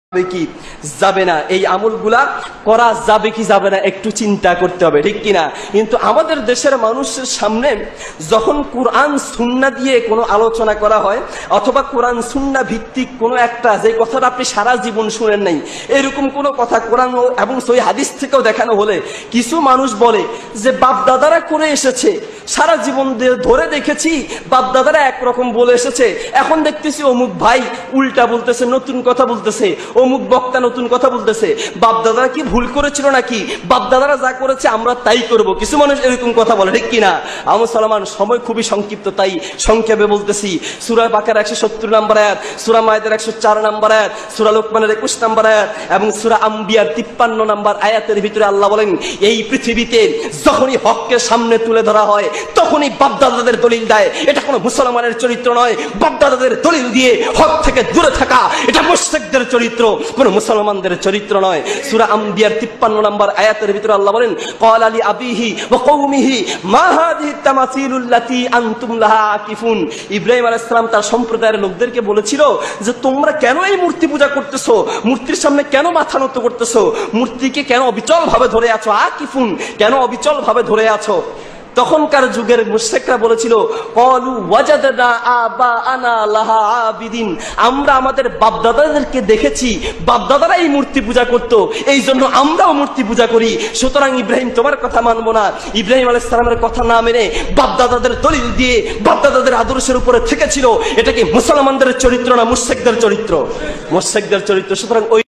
কি যাবে না, এই আমলগুলা করা যাবে কি যাবে না একটু চিন্তা করতে হবে, ঠিক কিনা? কিন্তু আমাদের দেশের মানুষের সামনে যখন কোরআন সুন্নাহ দিয়ে কোনো আলোচনা করা হয় অথবা কোরআন সুন্নাহ ভিত্তিক কোনো একটা যে কথাটা আপনি সারা জীবন শুনেন নাই এরকম কোনো কথা কোরআন এবং সহিহ হাদিস থেকেও দেখানো হলে কিছু মানুষ বলে যে বাপ দাদারা করে এসেছে, সারা জীবন ধরে দেখেছি বাপ দাদারা একরকম বলে এসেছে, এখন দেখতেছি অমুক ভাই উল্টা বলতেছে, নতুন কথা বলতেছে, অমুক বক্তা নতুন কথা বলতেছে। বাপ দাদারা কি ভুল করেছিল নাকি? বাপ দাদারা যা করেছে আমরা তাই করব, কিছু মানুষ এরকম কথা বলে, ঠিক কিনা? মুসলমান সময় খুবই সংক্ষিপ্ত, তাই সংক্ষেপে বলতেছি। সূরা বাকারা 170 নম্বর আয়াত, সূরা মায়েদার 104 নম্বর আয়াত, সূরা লোকমানের 21 নম্বর আয়াত এবং সূরা আম্বিয়ার 53 নম্বর আয়াতের ভিতরে আল্লাহ বলেন, এই পৃথিবীতে যখনই হককে সামনে তুলে ধরা হয় তখনই বাপ দাদাদের দলিল দেয়। এটা কোনো মুসলমানের চরিত্র নয়, বাপ দাদাদের দলিল দিয়ে হক থেকে দূরে থাকা এটা মুশরিকদের চরিত্র, কোন মুসলমানদের চরিত্র নয়। সূরা আম্বিয়ার 53 নম্বর আয়াতের ভিতরে আল্লাহ বলেন, ক্বালা লি আবিহি ওয়া কওমিহি মা হাযিহি তামাসিলুল্লাতী আনতুম লাহা আকিফুন। ইব্রাহিম আলাইহিস সালাম তার সম্প্রদায়ের লোকদেরকে বলেছিল যে তোমরা কেন এই মূর্তি পূজা করতেছো, মূর্তির সামনে কেন মাথা নত করতেছো, মূর্তিকে কেন অবিচল ভাবে ধরে আছো, আকিফুন কেন অবিচল ভাবে ধরে আছো? তখনকার যুগের মুশরিকরা বলেছিল, ক্বালু ওয়াজাদনা আবাআনা লাহা আবিদিন, আমরা আমাদের বাপদাদাদেরকে দেখেছি বাপদাদারা এই মূর্তি পূজা করত, এই জন্য আমরাও মূর্তি পূজা করি, সুতরাং ইব্রাহিম তোমার কথা মানবো না। ইব্রাহিম আলাইহিস সালামের কথা না মেনে বাপদাদাদের দলিল দিয়ে বাপদাদাদের আদর্শের উপরে থেকেছিল। এটা কি মুসলমানদের চরিত্র না মুশরিকদের চরিত্র? মুশরিকদের চরিত্র। সুতরাং ওই